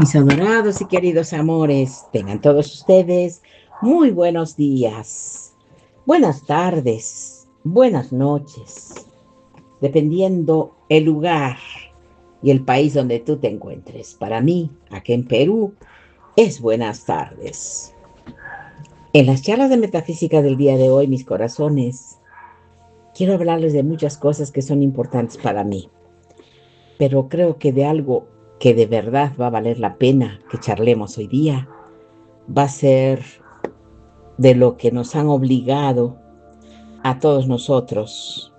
Mis adorados y queridos amores, tengan todos ustedes muy buenos días, buenas tardes, buenas noches, dependiendo el lugar y el país donde tú te encuentres. Para mí, aquí en Perú, es buenas tardes. En las charlas de metafísica del día de hoy, mis corazones, quiero hablarles de muchas cosas que son importantes para mí, pero creo que de algo que de verdad va a valer la pena que charlemos hoy día va a ser de lo que nos han obligado a todos nosotros,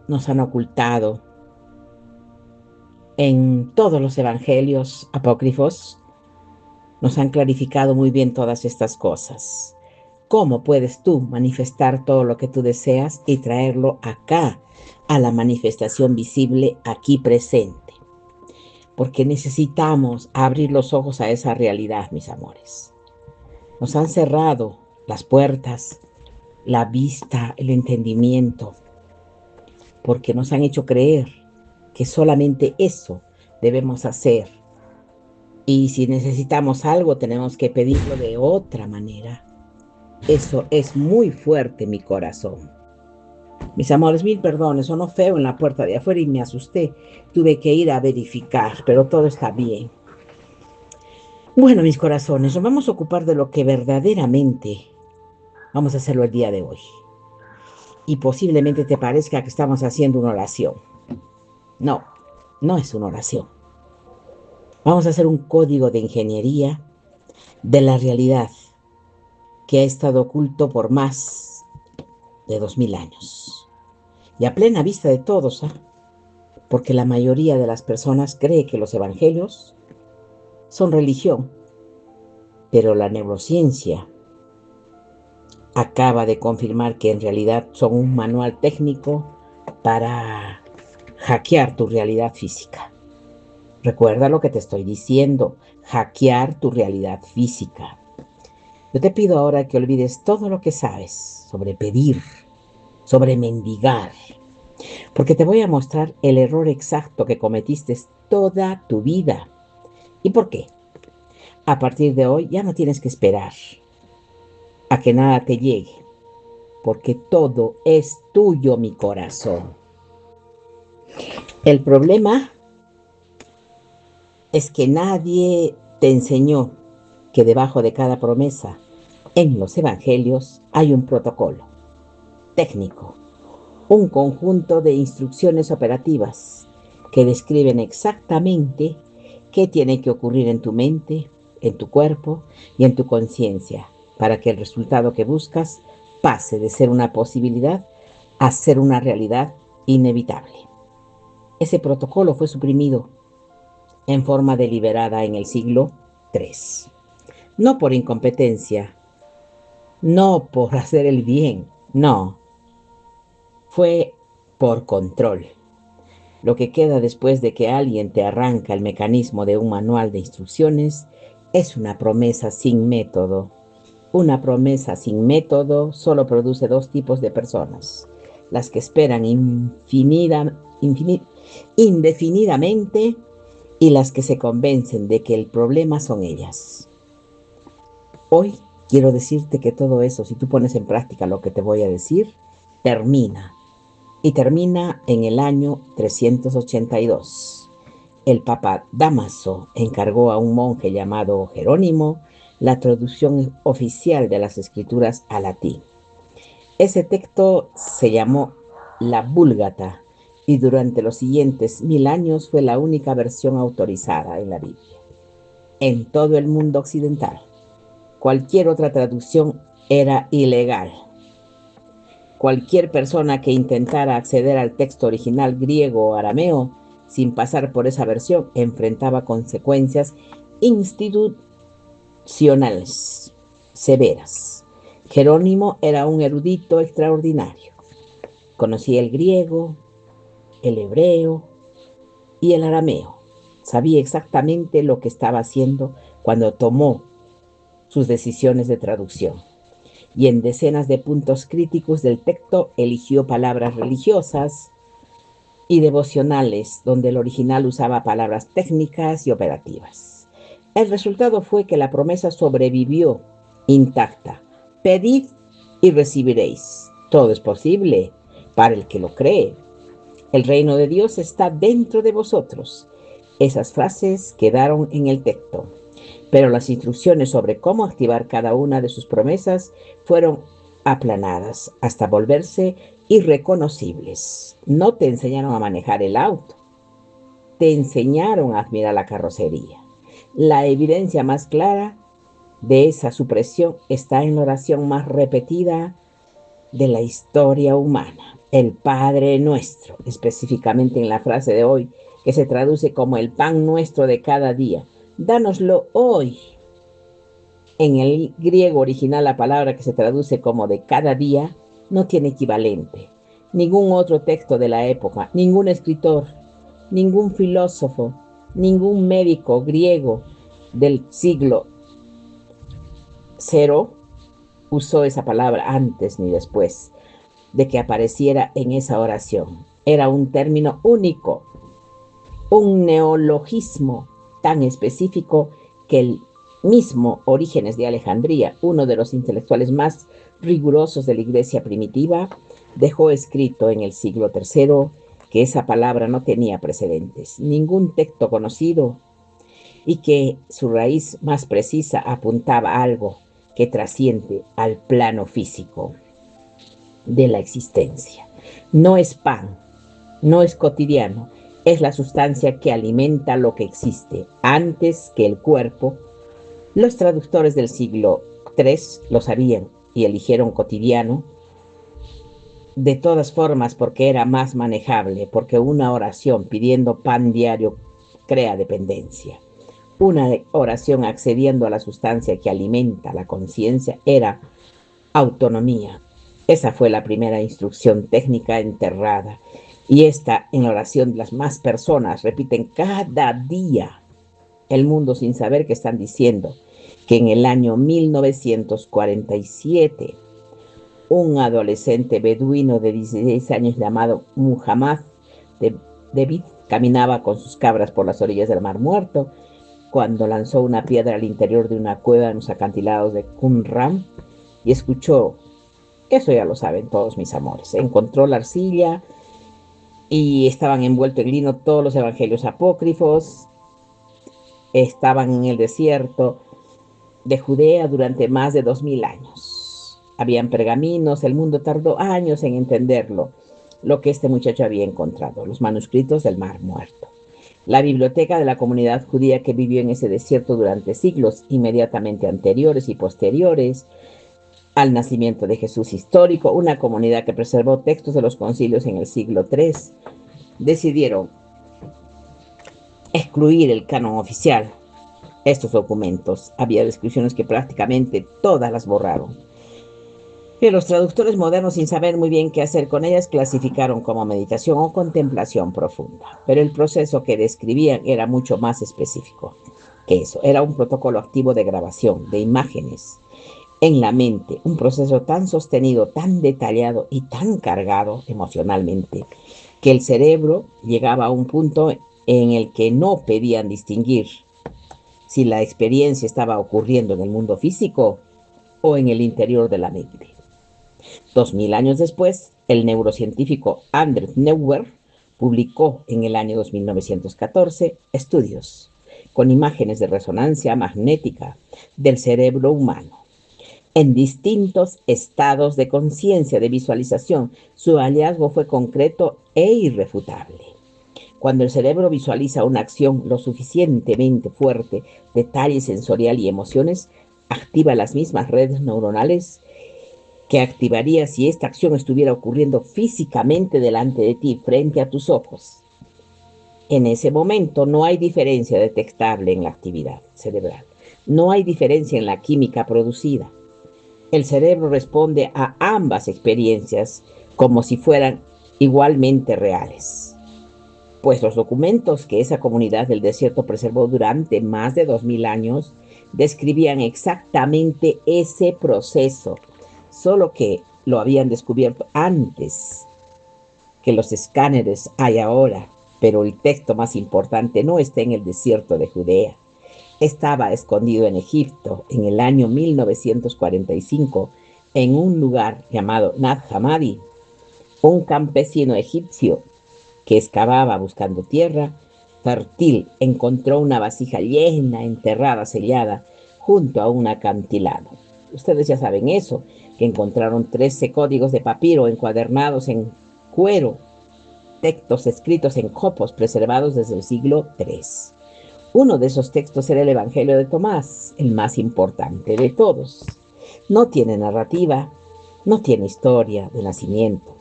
nos han ocultado en todos los evangelios apócrifos, nos han clarificado muy bien todas estas cosas. ¿Cómo puedes tú manifestar todo lo que tú deseas y traerlo acá, a la manifestación visible aquí presente? Porque necesitamos abrir los ojos a esa realidad, mis amores. Nos han cerrado las puertas, la vista, el entendimiento, porque nos han hecho creer que solamente eso debemos hacer. Y si necesitamos algo, tenemos que pedirlo de otra manera. Eso es muy fuerte, mi corazón. Mis amores, mil perdones, sonó feo en la puerta de afuera y me asusté. Tuve que ir a verificar, pero todo está bien. Bueno, mis corazones, nos vamos a ocupar de lo que verdaderamente vamos a hacerlo el día de hoy. Y posiblemente te parezca que estamos haciendo una oración. No, no es una oración. Vamos a hacer un código de ingeniería de la realidad que ha estado oculto por más de 2000 años. Y a plena vista de todos, ¿eh? Porque la mayoría de las personas cree que los evangelios son religión, pero la neurociencia acaba de confirmar que en realidad son un manual técnico para hackear tu realidad física. Recuerda lo que te estoy diciendo, hackear tu realidad física. Yo te pido ahora que olvides todo lo que sabes sobre pedir, sobre mendigar, porque te voy a mostrar el error exacto que cometiste toda tu vida. ¿Y por qué? A partir de hoy ya no tienes que esperar a que nada te llegue, porque todo es tuyo, mi corazón. El problema es que nadie te enseñó que debajo de cada promesa en los evangelios hay un protocolo técnico, un conjunto de instrucciones operativas que describen exactamente qué tiene que ocurrir en tu mente, en tu cuerpo y en tu conciencia para que el resultado que buscas pase de ser una posibilidad a ser una realidad inevitable. Ese protocolo fue suprimido en forma deliberada en el siglo III. No por incompetencia, no por hacer el bien, no, fue por control. Lo que queda después de que alguien te arranca el mecanismo de un manual de instrucciones es una promesa sin método. Una promesa sin método solo produce dos tipos de personas: las que esperan indefinidamente y las que se convencen de que el problema son ellas. Hoy quiero decirte que todo eso, si tú pones en práctica lo que te voy a decir, termina. Y termina en el año 382. El Papa Dámaso encargó a un monje llamado Jerónimo la traducción oficial de las escrituras al latín. Ese texto se llamó la Vulgata y durante los siguientes 1000 años fue la única versión autorizada en la Biblia. En todo el mundo occidental, cualquier otra traducción era ilegal. Cualquier persona que intentara acceder al texto original griego o arameo sin pasar por esa versión enfrentaba consecuencias institucionales severas. Jerónimo era un erudito extraordinario. Conocía el griego, el hebreo y el arameo. Sabía exactamente lo que estaba haciendo cuando tomó sus decisiones de traducción. Y en decenas de puntos críticos del texto eligió palabras religiosas, y devocionales, donde el original usaba palabras técnicas y operativas. El resultado fue que la promesa sobrevivió intacta. Pedid y recibiréis. Todo es posible para el que lo cree. El reino de Dios está dentro de vosotros. Esas frases quedaron en el texto, pero las instrucciones sobre cómo activar cada una de sus promesas fueron aplanadas hasta volverse irreconocibles. No te enseñaron a manejar el auto, te enseñaron a admirar la carrocería. La evidencia más clara de esa supresión está en la oración más repetida de la historia humana, el Padre Nuestro, específicamente en la frase de hoy, que se traduce como el pan nuestro de cada día. Dánoslo hoy. En el griego original, la palabra que se traduce como de cada día no tiene equivalente. Ningún otro texto de la época, ningún escritor, ningún filósofo, ningún médico griego del siglo cero usó esa palabra antes ni después de que apareciera en esa oración. Era un término único, un neologismo tan específico que el mismo Orígenes de Alejandría, uno de los intelectuales más rigurosos de la iglesia primitiva, dejó escrito en el siglo III que esa palabra no tenía precedentes, ningún texto conocido, y que su raíz más precisa apuntaba a algo que trasciende al plano físico de la existencia. No es pan, no es cotidiano, es la sustancia que alimenta lo que existe antes que el cuerpo. Los traductores del siglo III lo sabían y eligieron cotidiano, de todas formas porque era más manejable, porque una oración pidiendo pan diario crea dependencia. Una oración accediendo a la sustancia que alimenta la conciencia era autonomía. Esa fue la primera instrucción técnica enterrada. Y esta en la oración las más personas repiten cada día el mundo sin saber que están diciendo que en el año 1947 un adolescente beduino de 16 años llamado Muhammad David caminaba con sus cabras por las orillas del Mar Muerto cuando lanzó una piedra al interior de una cueva en los acantilados de Qumran y escuchó, eso ya lo saben todos mis amores, encontró la arcilla y estaban envueltos en lino todos los evangelios apócrifos, estaban en el desierto de Judea durante más de 2000 años. Habían pergaminos, el mundo tardó años en entenderlo, lo que este muchacho había encontrado, los manuscritos del Mar Muerto. La biblioteca de la comunidad judía que vivió en ese desierto durante siglos inmediatamente anteriores y posteriores al nacimiento de Jesús histórico, una comunidad que preservó textos de los concilios en el siglo III, decidieron excluir el canon oficial. Estos documentos, había descripciones que prácticamente todas las borraron. Que los traductores modernos, sin saber muy bien qué hacer con ellas, clasificaron como meditación o contemplación profunda. Pero el proceso que describían era mucho más específico que eso. Era un protocolo activo de grabación de imágenes en la mente, un proceso tan sostenido, tan detallado y tan cargado emocionalmente, que el cerebro llegaba a un punto en el que no podían distinguir si la experiencia estaba ocurriendo en el mundo físico o en el interior de la mente. 2000 años después, el neurocientífico Andrew Neuer publicó en el año 2914 estudios con imágenes de resonancia magnética del cerebro humano en distintos estados de conciencia de visualización. Su hallazgo fue concreto e irrefutable. Cuando el cerebro visualiza una acción lo suficientemente fuerte, detalle sensorial y emociones, activa las mismas redes neuronales que activaría si esta acción estuviera ocurriendo físicamente delante de ti, frente a tus ojos. En ese momento no hay diferencia detectable en la actividad cerebral. No hay diferencia en la química producida. El cerebro responde a ambas experiencias como si fueran igualmente reales. Pues los documentos que esa comunidad del desierto preservó durante más de 2000 años describían exactamente ese proceso, solo que lo habían descubierto antes que los escáneres hay ahora, pero el texto más importante no está en el desierto de Judea. Estaba escondido en Egipto en el año 1945 en un lugar llamado Nag Hammadi. Un campesino egipcio que excavaba buscando tierra fértil encontró una vasija llena, enterrada, sellada, junto a un acantilado. Ustedes ya saben eso, que encontraron 13 códigos de papiro encuadernados en cuero, textos escritos en copos preservados desde el siglo III. Uno de esos textos era el Evangelio de Tomás, el más importante de todos. No tiene narrativa, no tiene historia de nacimiento,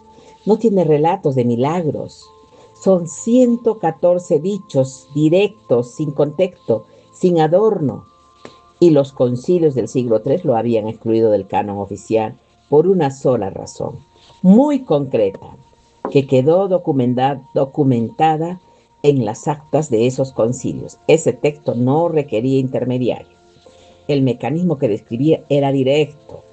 no tiene relatos de milagros. Son 114 dichos directos, sin contexto, sin adorno. Y los concilios del siglo III lo habían excluido del canon oficial por una sola razón, muy concreta, que quedó documentada en las actas de esos concilios. Ese texto no requería intermediario. El mecanismo que describía era directo,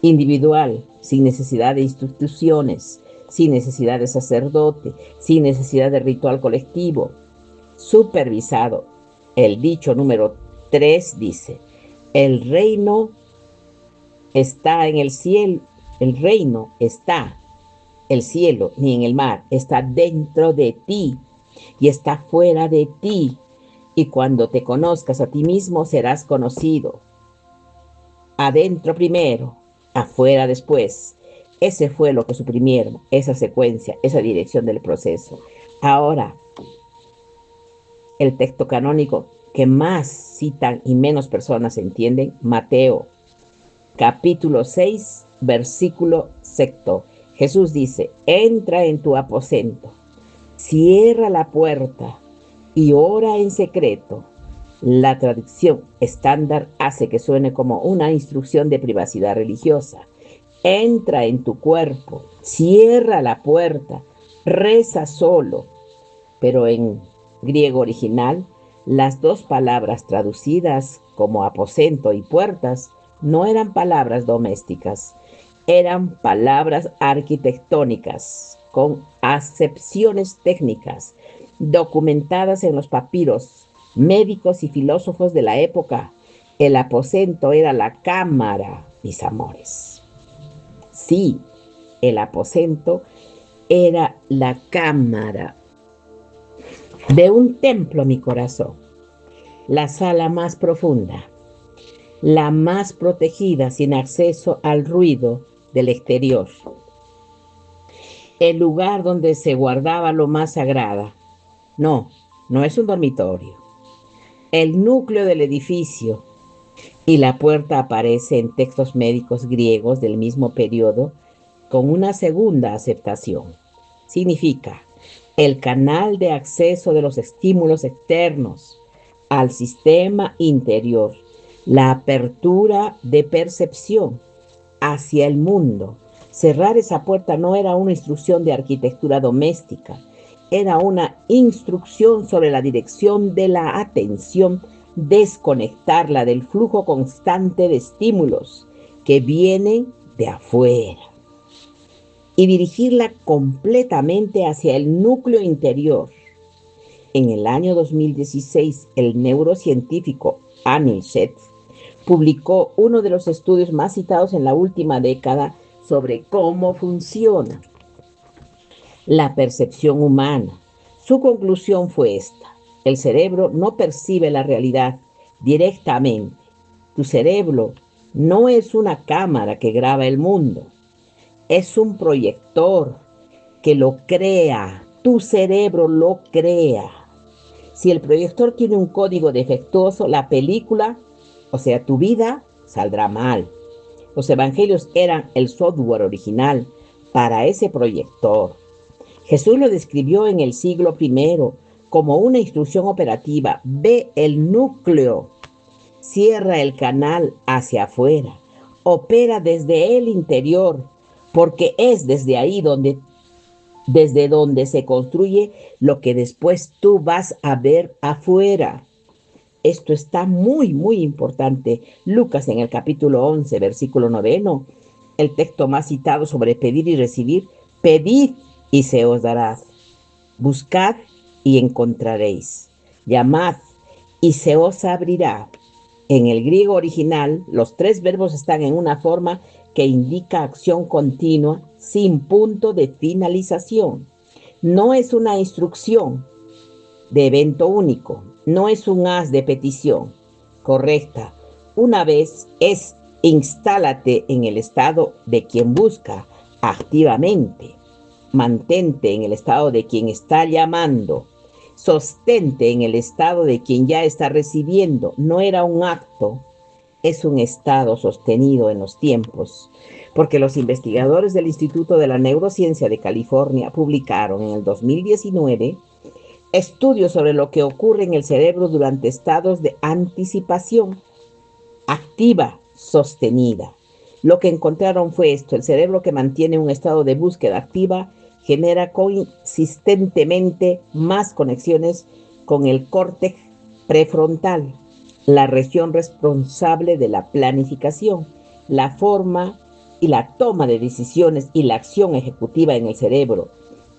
individual, sin necesidad de instituciones, sin necesidad de sacerdote, sin necesidad de ritual colectivo, supervisado. El dicho número 3 dice: el reino está en el cielo, el reino está, el cielo, ni en el mar, está dentro de ti y está fuera de ti. Y cuando te conozcas a ti mismo, serás conocido. Adentro primero, afuera después. Ese fue lo que suprimieron, esa secuencia, esa dirección del proceso. Ahora, el texto canónico que más citan y menos personas entienden, Mateo, capítulo 6, versículo 6. Jesús dice: entra en tu aposento, cierra la puerta y ora en secreto. La traducción estándar hace que suene como una instrucción de privacidad religiosa. Entra en tu cuerpo, cierra la puerta, reza solo. Pero en griego original, las dos palabras traducidas como aposento y puertas no eran palabras domésticas, eran palabras arquitectónicas con acepciones técnicas documentadas en los papiros médicos y filósofos de la época. El aposento era la cámara, mis amores. Sí, el aposento era la cámara de un templo, mi corazón, la sala más profunda, la más protegida, sin acceso al ruido del exterior, el lugar donde se guardaba lo más sagrado. No, no es un dormitorio. El núcleo del edificio, y la puerta aparece en textos médicos griegos del mismo periodo con una segunda aceptación. Significa el canal de acceso de los estímulos externos al sistema interior, la apertura de percepción hacia el mundo. Cerrar esa puerta no era una instrucción de arquitectura doméstica, era una instrucción sobre la dirección de la atención, desconectarla del flujo constante de estímulos que vienen de afuera y dirigirla completamente hacia el núcleo interior. En el año 2016, el neurocientífico Anil Sheth publicó uno de los estudios más citados en la última década sobre cómo funciona la percepción humana. Su conclusión fue esta: el cerebro no percibe la realidad directamente. Tu cerebro no es una cámara que graba el mundo, es un proyector que lo crea. Tu cerebro lo crea. Si el proyector tiene un código defectuoso, la película, o sea, tu vida, saldrá mal. Los evangelios eran el software original para ese proyector. Jesús lo describió en el siglo I como una instrucción operativa. Ve el núcleo, cierra el canal hacia afuera, opera desde el interior, porque es desde ahí desde donde se construye lo que después tú vas a ver afuera. Esto está muy, muy importante. Lucas, en el capítulo 11, versículo 9, el texto más citado sobre pedir y recibir: pedid y se os dará. Buscad y encontraréis. Llamad y se os abrirá. En el griego original, los tres verbos están en una forma que indica acción continua sin punto de finalización. No es una instrucción de evento único, no es un haz de petición correcta. Una vez es instálate en el estado de quien busca activamente. Mantente en el estado de quien está llamando. Sostente en el estado de quien ya está recibiendo. No era un acto, es un estado sostenido en los tiempos, porque los investigadores del Instituto de la Neurociencia de California publicaron en el 2019 estudios sobre lo que ocurre en el cerebro durante estados de anticipación activa sostenida. Lo que encontraron fue esto: el cerebro que mantiene un estado de búsqueda activa genera consistentemente más conexiones con el córtex prefrontal, la región responsable de la planificación, la forma y la toma de decisiones y la acción ejecutiva en el cerebro,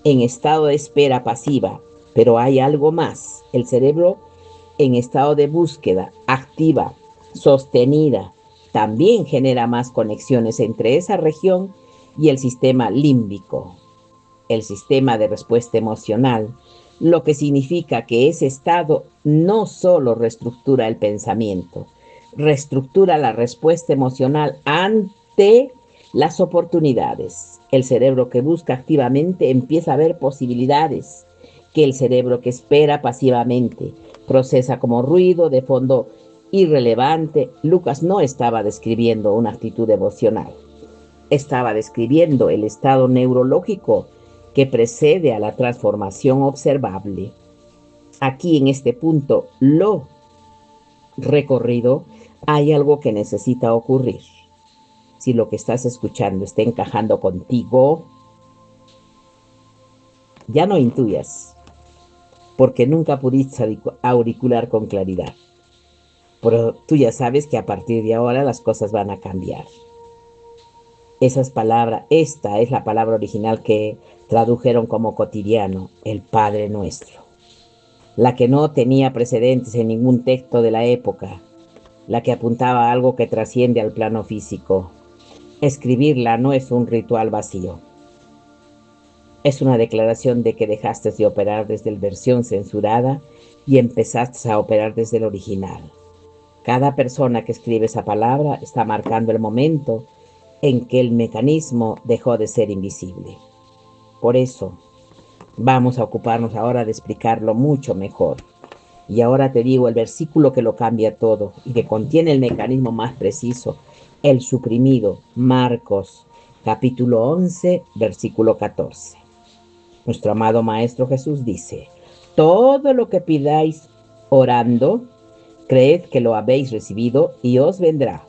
en estado de espera pasiva. Pero hay algo más: el cerebro en estado de búsqueda activa, sostenida, también genera más conexiones entre esa región y el sistema límbico, el sistema de respuesta emocional, lo que significa que ese estado no solo reestructura el pensamiento, reestructura la respuesta emocional ante las oportunidades. El cerebro que busca activamente empieza a ver posibilidades que el cerebro que espera pasivamente procesa como ruido de fondo irrelevante. Lucas no estaba describiendo una actitud emocional, estaba describiendo el estado neurológico que precede a la transformación observable. Aquí en este punto, lo recorrido, hay algo que necesita ocurrir. Si lo que estás escuchando está encajando contigo, ya no intuyas, porque nunca pudiste auricular con claridad. Pero tú ya sabes que a partir de ahora las cosas van a cambiar. Esas palabras, esta es la palabra original que tradujeron como cotidiano, el Padre Nuestro. La que no tenía precedentes en ningún texto de la época, la que apuntaba a algo que trasciende al plano físico. Escribirla no es un ritual vacío. Es una declaración de que dejaste de operar desde la versión censurada y empezaste a operar desde el original. Cada persona que escribe esa palabra está marcando el momento en que el mecanismo dejó de ser invisible. Por eso, vamos a ocuparnos ahora de explicarlo mucho mejor. Y ahora te digo el versículo que lo cambia todo y que contiene el mecanismo más preciso, el suprimido, Marcos, capítulo 11, versículo 14. Nuestro amado Maestro Jesús dice: todo lo que pidáis orando, creed que lo habéis recibido y os vendrá.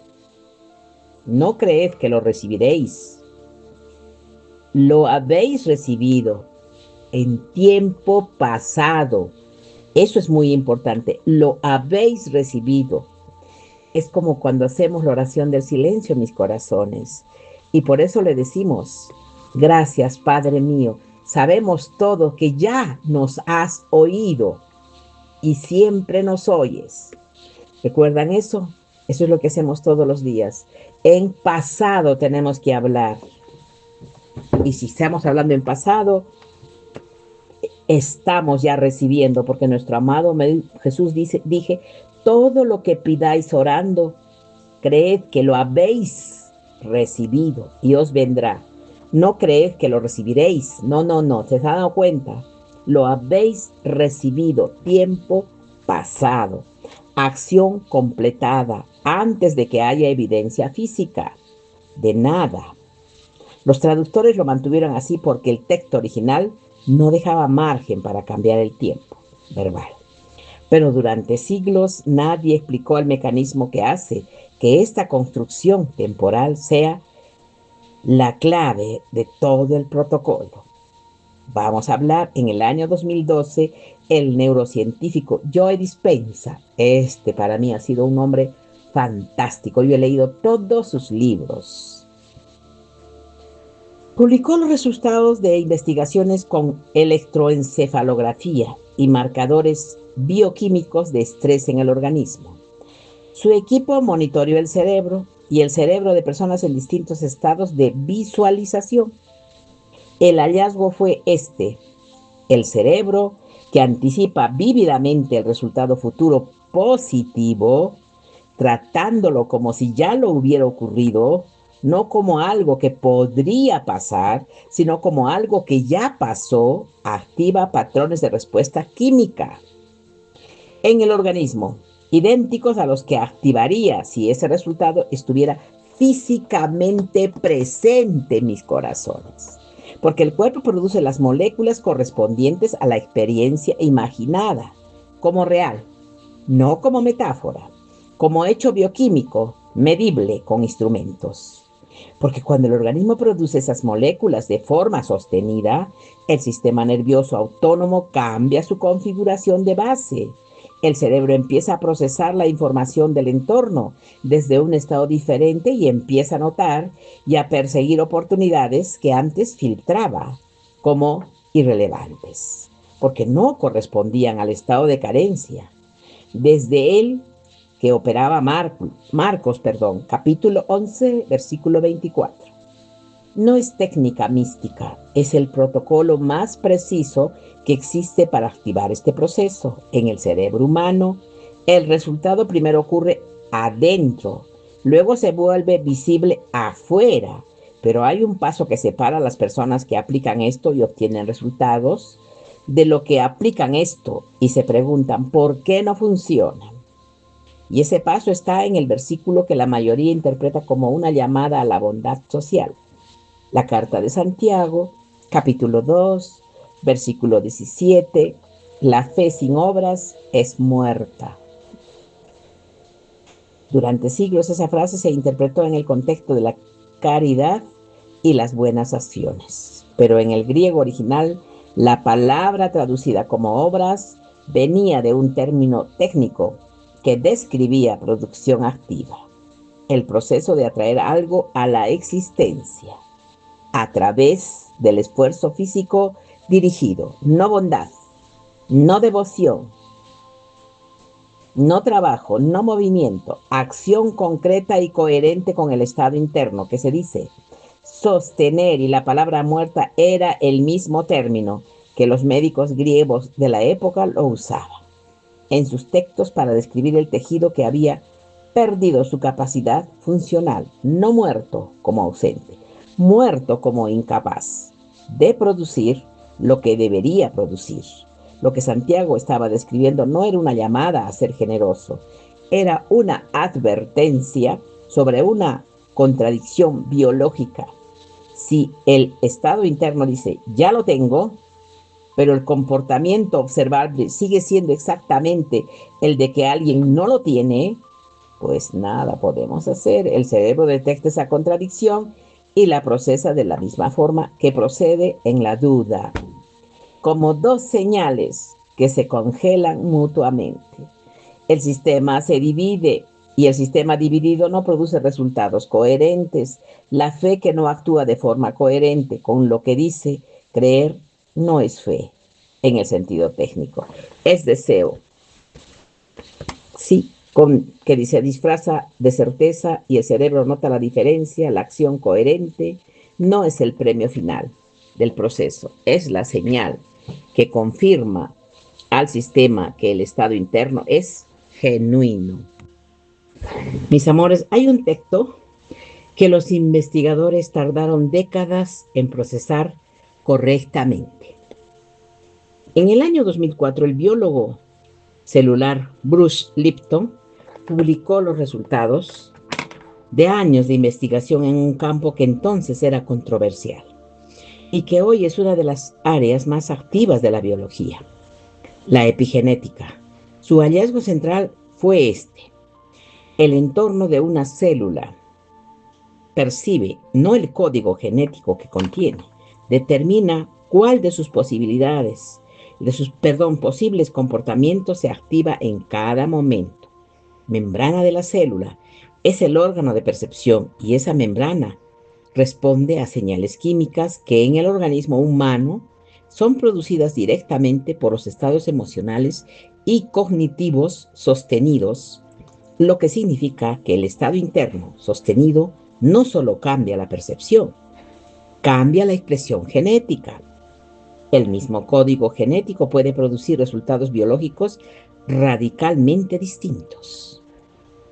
No creed que lo recibiréis. Lo habéis recibido en tiempo pasado. Eso es muy importante. Lo habéis recibido. Es como cuando hacemos la oración del silencio, mis corazones. Y por eso le decimos: gracias, Padre mío. Sabemos todo que ya nos has oído y siempre nos oyes. ¿Recuerdan eso? Eso es lo que hacemos todos los días. En pasado tenemos que hablar. Y si estamos hablando en pasado, estamos ya recibiendo, porque nuestro amado Jesús dije, todo lo que pidáis orando, creed que lo habéis recibido y os vendrá. No creed que lo recibiréis. No. ¿Se han dado cuenta? Lo habéis recibido. Tiempo pasado. Acción completada antes de que haya evidencia física. De nada. Los traductores lo mantuvieron así porque el texto original no dejaba margen para cambiar el tiempo verbal. Pero durante siglos nadie explicó el mecanismo que hace que esta construcción temporal sea la clave de todo el protocolo. Vamos a hablar en el año 2012, el neurocientífico Joe Dispenza. Para mí ha sido un hombre fantástico. Yo he leído todos sus libros. Publicó los resultados de investigaciones con electroencefalografía y marcadores bioquímicos de estrés en el organismo. Su equipo monitoreó el cerebro y el cerebro de personas en distintos estados de visualización. El hallazgo fue este: el cerebro, que anticipa vívidamente el resultado futuro positivo, tratándolo como si ya lo hubiera ocurrido, no como algo que podría pasar, sino como algo que ya pasó, activa patrones de respuesta química en el organismo, idénticos a los que activaría si ese resultado estuviera físicamente presente en mis corazones. Porque el cuerpo produce las moléculas correspondientes a la experiencia imaginada, como real, no como metáfora, como hecho bioquímico, medible con instrumentos. Porque cuando el organismo produce esas moléculas de forma sostenida, el sistema nervioso autónomo cambia su configuración de base. El cerebro empieza a procesar la información del entorno desde un estado diferente y empieza a notar y a perseguir oportunidades que antes filtraba como irrelevantes, porque no correspondían al estado de carencia. Desde él que operaba Marcos, capítulo 11, versículo 24. No es técnica mística, es el protocolo más preciso que existe para activar este proceso en el cerebro humano. El resultado primero ocurre adentro, luego se vuelve visible afuera, pero hay un paso que separa a las personas que aplican esto y obtienen resultados de lo que aplican esto y se preguntan por qué no funciona. Y ese paso está en el versículo que la mayoría interpreta como una llamada a la bondad social. La carta de Santiago, capítulo 2, versículo 17, la fe sin obras es muerta. Durante siglos esa frase se interpretó en el contexto de la caridad y las buenas acciones. Pero en el griego original, la palabra traducida como obras venía de un término técnico que describía producción activa, el proceso de atraer algo a la existencia a través del esfuerzo físico dirigido, no bondad, no devoción, no trabajo, no movimiento, acción concreta y coherente con el estado interno, que se dice sostener, y la palabra muerta era el mismo término que los médicos griegos de la época lo usaban en sus textos para describir el tejido que había perdido su capacidad funcional, no muerto como ausente, muerto como incapaz de producir lo que debería producir. Lo que Santiago estaba describiendo no era una llamada a ser generoso, era una advertencia sobre una contradicción biológica. Si el estado interno dice, ya lo tengo, pero el comportamiento observable sigue siendo exactamente el de que alguien no lo tiene, pues nada podemos hacer. El cerebro detecta esa contradicción y la procesa de la misma forma que procede en la duda, como dos señales que se congelan mutuamente. El sistema se divide y el sistema dividido no produce resultados coherentes. La fe que no actúa de forma coherente con lo que dice creer no es fe en el sentido técnico, es deseo. Sí, que se disfraza de certeza y el cerebro nota la diferencia. La acción coherente no es el premio final del proceso, es la señal que confirma al sistema que el estado interno es genuino. Mis amores, hay un texto que los investigadores tardaron décadas en procesar correctamente. En el año 2004, el biólogo celular Bruce Lipton publicó los resultados de años de investigación en un campo que entonces era controversial y que hoy es una de las áreas más activas de la biología, la epigenética. Su hallazgo central fue este: el entorno de una célula percibe no el código genético que contiene, determina cuál de sus posibilidades, posibles comportamientos se activa en cada momento. Membrana de la célula es el órgano de percepción y esa membrana responde a señales químicas que en el organismo humano son producidas directamente por los estados emocionales y cognitivos sostenidos, lo que significa que el estado interno sostenido no solo cambia la percepción, cambia la expresión genética. El mismo código genético puede producir resultados biológicos radicalmente distintos,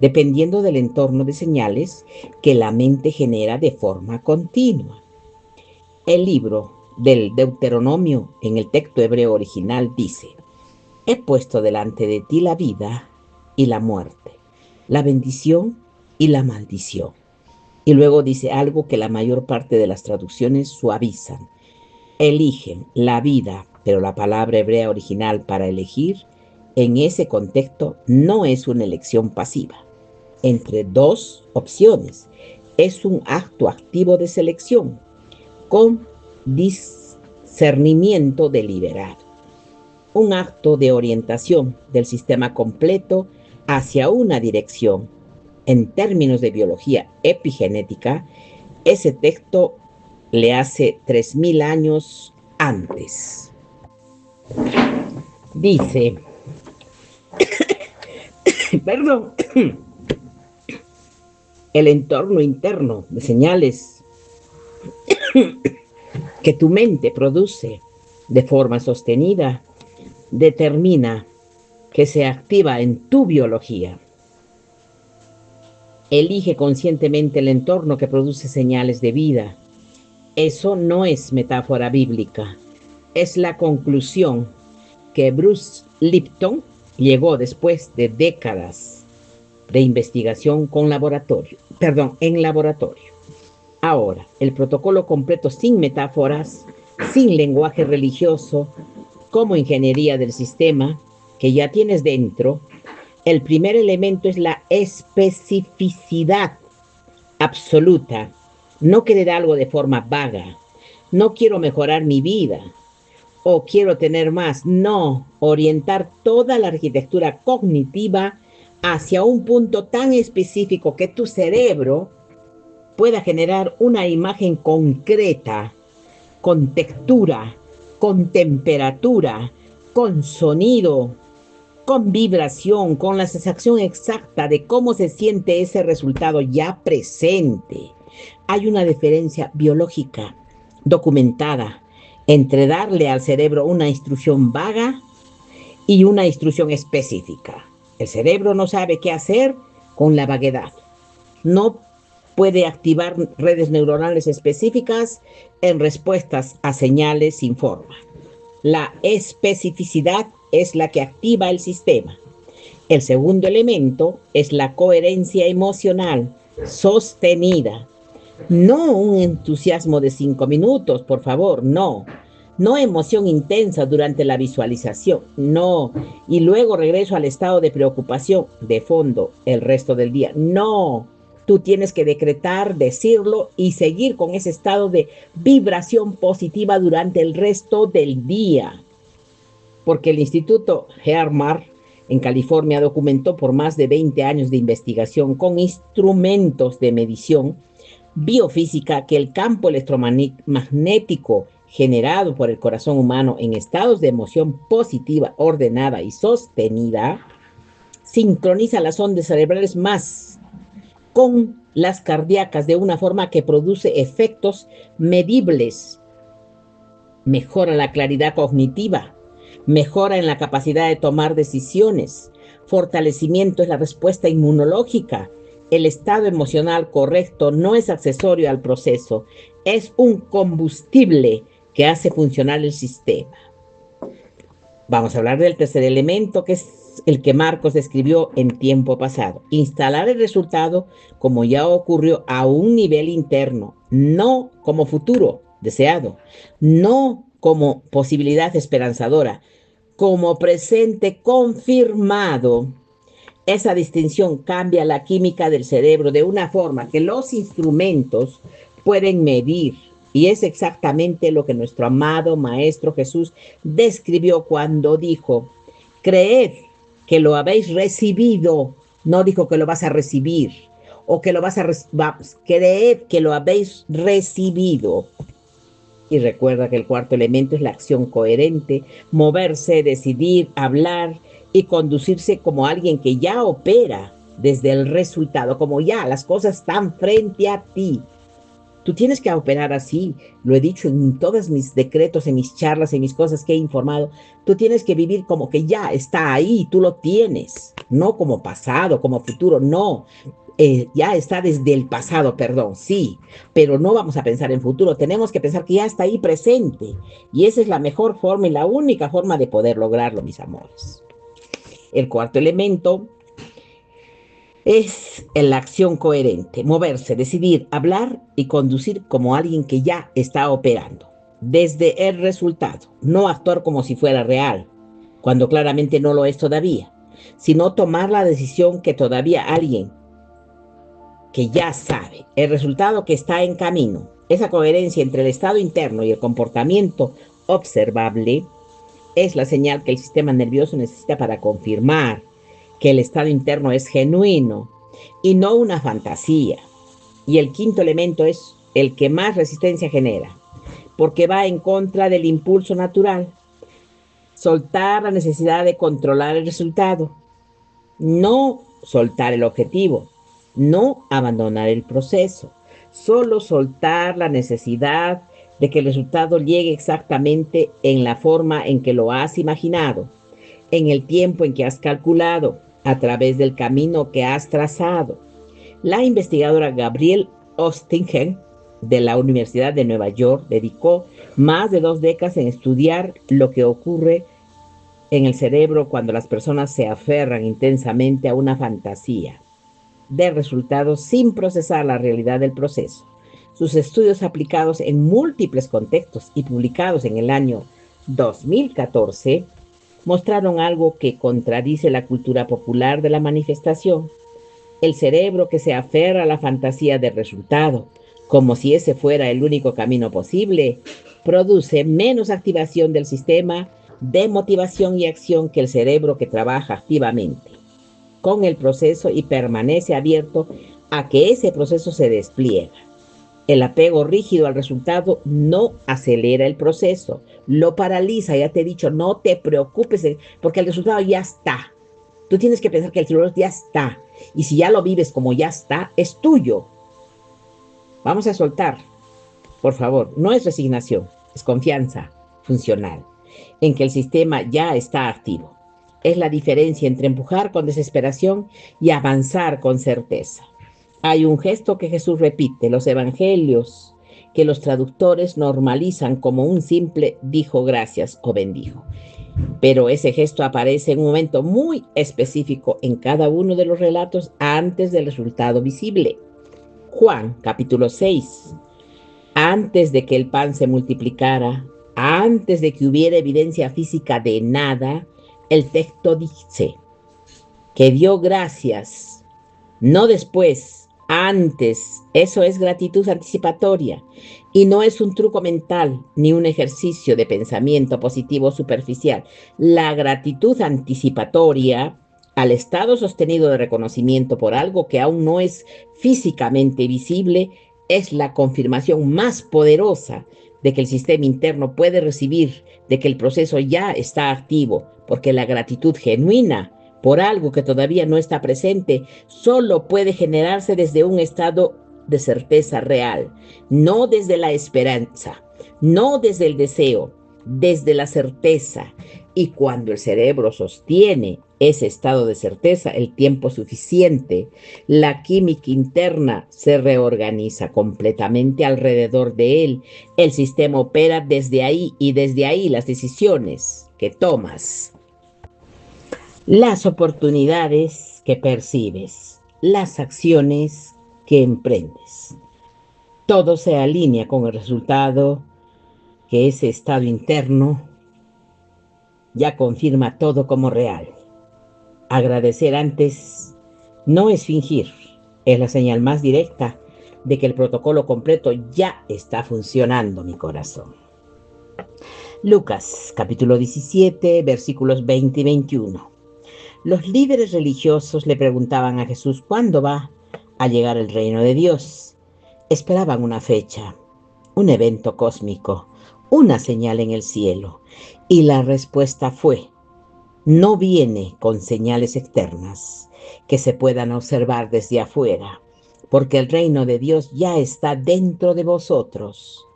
dependiendo del entorno de señales que la mente genera de forma continua. El libro del Deuteronomio en el texto hebreo original dice: he puesto delante de ti la vida y la muerte, la bendición y la maldición. Y luego dice algo que la mayor parte de las traducciones suavizan: eligen la vida, pero la palabra hebrea original para elegir en ese contexto no es una elección pasiva entre dos opciones, es un acto activo de selección con discernimiento deliberado, un acto de orientación del sistema completo hacia una dirección. En términos de biología epigenética, ese texto le hace 3000 años antes. Dice, perdón, el entorno interno de señales que tu mente produce de forma sostenida determina que se activa en tu biología. Elige conscientemente el entorno que produce señales de vida. Eso no es metáfora bíblica, es la conclusión que Bruce Lipton llegó después de décadas de investigación en laboratorio. Ahora, el protocolo completo sin metáforas, sin lenguaje religioso, como ingeniería del sistema que ya tienes dentro. El primer elemento es la especificidad absoluta. No querer algo de forma vaga. No quiero mejorar mi vida o quiero tener más. No, orientar toda la arquitectura cognitiva hacia un punto tan específico que tu cerebro pueda generar una imagen concreta, con textura, con temperatura, con sonido, con vibración, con la sensación exacta de cómo se siente ese resultado ya presente. Hay una diferencia biológica documentada entre darle al cerebro una instrucción vaga y una instrucción específica. El cerebro no sabe qué hacer con la vaguedad. No puede activar redes neuronales específicas en respuestas a señales sin forma. La especificidad es la que activa el sistema. El segundo elemento es la coherencia emocional sostenida. No un entusiasmo de 5 minutos, por favor, no. No emoción intensa durante la visualización, no. Y luego regreso al estado de preocupación de fondo el resto del día, no. Tú tienes que decretar, decirlo y seguir con ese estado de vibración positiva durante el resto del día. Porque el Instituto Hermar en California documentó por más de 20 años de investigación con instrumentos de medición biofísica que el campo electromagnético generado por el corazón humano en estados de emoción positiva, ordenada y sostenida sincroniza las ondas cerebrales más con las cardíacas de una forma que produce efectos medibles. Mejora la claridad cognitiva, mejora en la capacidad de tomar decisiones, fortalecimiento es la respuesta inmunológica. El estado emocional correcto no es accesorio al proceso, es un combustible que hace funcionar el sistema. Vamos a hablar del tercer elemento, que es el que Marcos describió en tiempo pasado. Instalar el resultado como ya ocurrió a un nivel interno, no como futuro deseado, no como posibilidad esperanzadora, como presente confirmado. Esa distinción cambia la química del cerebro de una forma que los instrumentos pueden medir. Y es exactamente lo que nuestro amado Maestro Jesús describió cuando dijo: creed que lo habéis recibido. No dijo que lo vas a recibir. o que lo vas a creed que lo habéis recibido. Y recuerda que el cuarto elemento es la acción coherente, moverse, decidir, hablar y conducirse como alguien que ya opera desde el resultado, como ya las cosas están frente a ti. Tú tienes que operar así, lo he dicho en todos mis decretos, en mis charlas, en mis cosas que he informado. Tú tienes que vivir como que ya está ahí, tú lo tienes, no como pasado, como futuro, no. Ya está desde el pasado, perdón, sí, pero no vamos a pensar en futuro, tenemos que pensar que ya está ahí presente. Y esa es la mejor forma y la única forma de poder lograrlo, mis amores. El cuarto elemento es la acción coherente, moverse, decidir, hablar y conducir como alguien que ya está operando, desde el resultado, no actuar como si fuera real, cuando claramente no lo es todavía, sino tomar la decisión que todavía alguien que ya sabe, el resultado que está en camino. Esa coherencia entre el estado interno y el comportamiento observable es la señal que el sistema nervioso necesita para confirmar que el estado interno es genuino y no una fantasía. Y el quinto elemento es el que más resistencia genera, porque va en contra del impulso natural. Soltar la necesidad de controlar el resultado, no soltar el objetivo, no abandonar el proceso, solo soltar la necesidad de que el resultado llegue exactamente en la forma en que lo has imaginado, en el tiempo en que has calculado, a través del camino que has trazado. La investigadora Gabrielle Oettingen de la Universidad de Nueva York dedicó más de 2 décadas en estudiar lo que ocurre en el cerebro cuando las personas se aferran intensamente a una fantasía de resultados sin procesar la realidad del proceso. Sus estudios aplicados en múltiples contextos y publicados en el año 2014 mostraron algo que contradice la cultura popular de la manifestación. El cerebro que se aferra a la fantasía del resultado, como si ese fuera el único camino posible, produce menos activación del sistema de motivación y acción que el cerebro que trabaja activamente con el proceso y permanece abierto a que ese proceso se despliega. El apego rígido al resultado no acelera el proceso, lo paraliza. Ya te he dicho, no te preocupes, porque el resultado ya está. Tú tienes que pensar que el resultado ya está. Y si ya lo vives como ya está, es tuyo. Vamos a soltar, por favor. No es resignación, es confianza funcional en que el sistema ya está activo. Es la diferencia entre empujar con desesperación y avanzar con certeza. Hay un gesto que Jesús repite, los evangelios, que los traductores normalizan como un simple dijo gracias o bendijo. Pero ese gesto aparece en un momento muy específico en cada uno de los relatos antes del resultado visible. Juan, capítulo 6. Antes de que el pan se multiplicara, antes de que hubiera evidencia física de nada, el texto dice que dio gracias, no después, antes. Eso es gratitud anticipatoria y no es un truco mental ni un ejercicio de pensamiento positivo superficial. La gratitud anticipatoria al estado sostenido de reconocimiento por algo que aún no es físicamente visible es la confirmación más poderosa de que el sistema interno puede recibir, de que el proceso ya está activo, porque la gratitud genuina por algo que todavía no está presente solo puede generarse desde un estado de certeza real, no desde la esperanza, no desde el deseo, desde la certeza. Y cuando el cerebro sostiene ese estado de certeza el tiempo suficiente, la química interna se reorganiza completamente alrededor de él. El sistema opera desde ahí y desde ahí las decisiones que tomas, las oportunidades que percibes, las acciones que emprendes. Todo se alinea con el resultado que ese estado interno ya confirma todo como real. Agradecer antes no es fingir, es la señal más directa de que el protocolo completo ya está funcionando, mi corazón. Lucas, capítulo 17, versículos 20 y 21. Los líderes religiosos le preguntaban a Jesús cuándo va a llegar el reino de Dios. Esperaban una fecha, un evento cósmico, una señal en el cielo. Y la respuesta fue: no viene con señales externas que se puedan observar desde afuera, porque el reino de Dios ya está dentro de vosotros.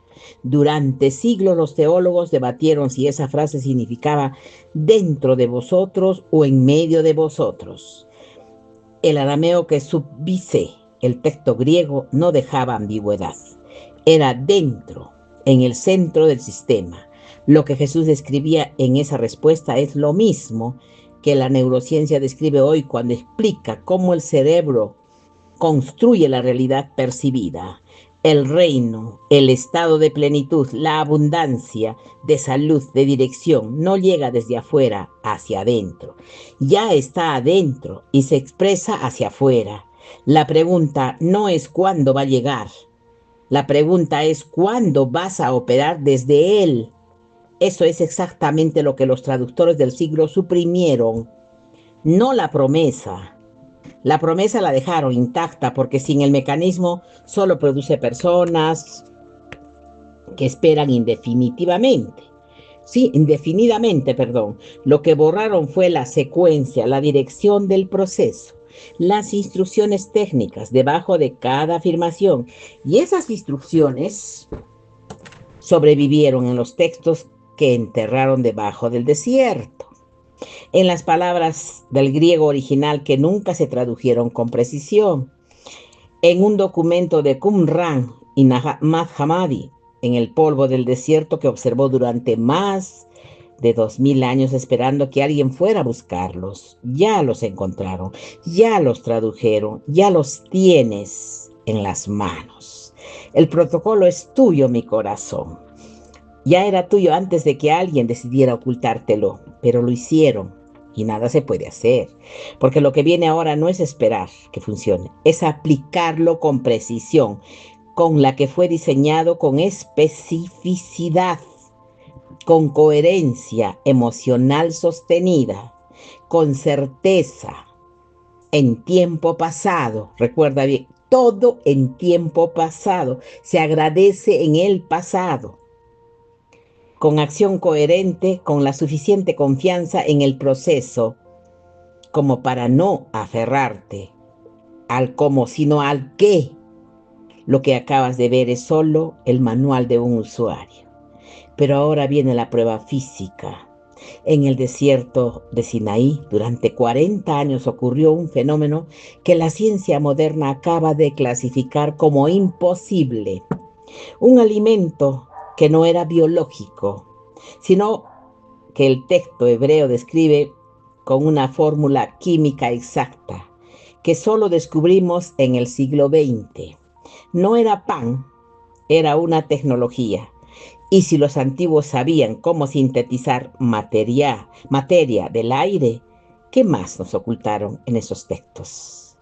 Durante siglos los teólogos debatieron si esa frase significaba dentro de vosotros o en medio de vosotros. El arameo que subdice el texto griego no dejaba ambigüedad. Era dentro, en el centro del sistema. Lo que Jesús describía en esa respuesta es lo mismo que la neurociencia describe hoy cuando explica cómo el cerebro construye la realidad percibida. El reino, el estado de plenitud, la abundancia de salud, de dirección, no llega desde afuera hacia adentro. Ya está adentro y se expresa hacia afuera. La pregunta no es cuándo va a llegar. La pregunta es cuándo vas a operar desde él. Eso es exactamente lo que los traductores del siglo suprimieron, no la promesa. La promesa la dejaron intacta porque sin el mecanismo solo produce personas que esperan indefinitivamente. Sí, indefinidamente, perdón. Lo que borraron fue la secuencia, la dirección del proceso, las instrucciones técnicas debajo de cada afirmación. Y esas instrucciones sobrevivieron en los textos que enterraron debajo del desierto, en las palabras del griego original que nunca se tradujeron con precisión, en un documento de Qumran y Nahmad Hammadi, en el polvo del desierto que observó durante más de 2000 años esperando que alguien fuera a buscarlos. Ya los encontraron, ya los tradujeron, ya los tienes en las manos. El protocolo es tuyo, mi corazón. Ya era tuyo antes de que alguien decidiera ocultártelo, pero lo hicieron y nada se puede hacer, porque lo que viene ahora no es esperar que funcione, es aplicarlo con precisión, con la que fue diseñado, con especificidad, con coherencia emocional sostenida, con certeza, en tiempo pasado. Recuerda bien, todo en tiempo pasado, se agradece en el pasado, con acción coherente, con la suficiente confianza en el proceso, como para no aferrarte al cómo, sino al qué. Lo que acabas de ver es solo el manual de un usuario. Pero ahora viene la prueba física. En el desierto de Sinaí, durante 40 años ocurrió un fenómeno que la ciencia moderna acaba de clasificar como imposible. Un alimento que no era biológico, sino que el texto hebreo describe con una fórmula química exacta, que solo descubrimos en el siglo XX. No era pan, era una tecnología. Y si los antiguos sabían cómo sintetizar materia del aire, ¿qué más nos ocultaron en esos textos?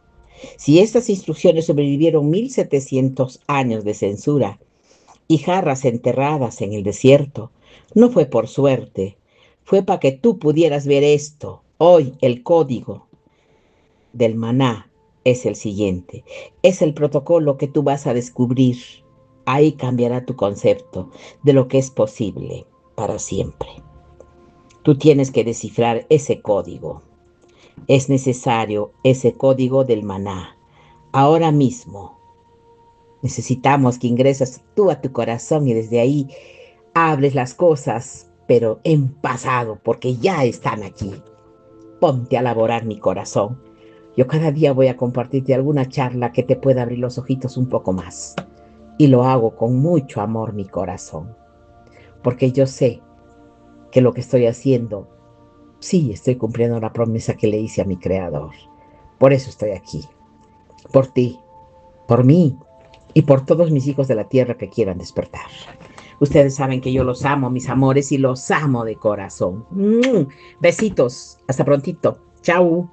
Si estas instrucciones sobrevivieron 1700 años de censura y jarras enterradas en el desierto, no fue por suerte, fue para que tú pudieras ver esto. Hoy el código del maná es el siguiente. Es el protocolo que tú vas a descubrir. Ahí cambiará tu concepto de lo que es posible para siempre. Tú tienes que descifrar ese código. Es necesario ese código del maná. Ahora mismo necesitamos que ingreses tú a tu corazón y desde ahí hables las cosas, pero en pasado, porque ya están aquí. Ponte a laborar, mi corazón. Yo cada día voy a compartirte alguna charla que te pueda abrir los ojitos un poco más. Y lo hago con mucho amor, mi corazón. Porque yo sé que lo que estoy haciendo, sí estoy cumpliendo la promesa que le hice a mi Creador. Por eso estoy aquí. Por ti, por mí y por todos mis hijos de la tierra que quieran despertar. Ustedes saben que yo los amo, mis amores, y los amo de corazón. Besitos. Hasta prontito. Chau.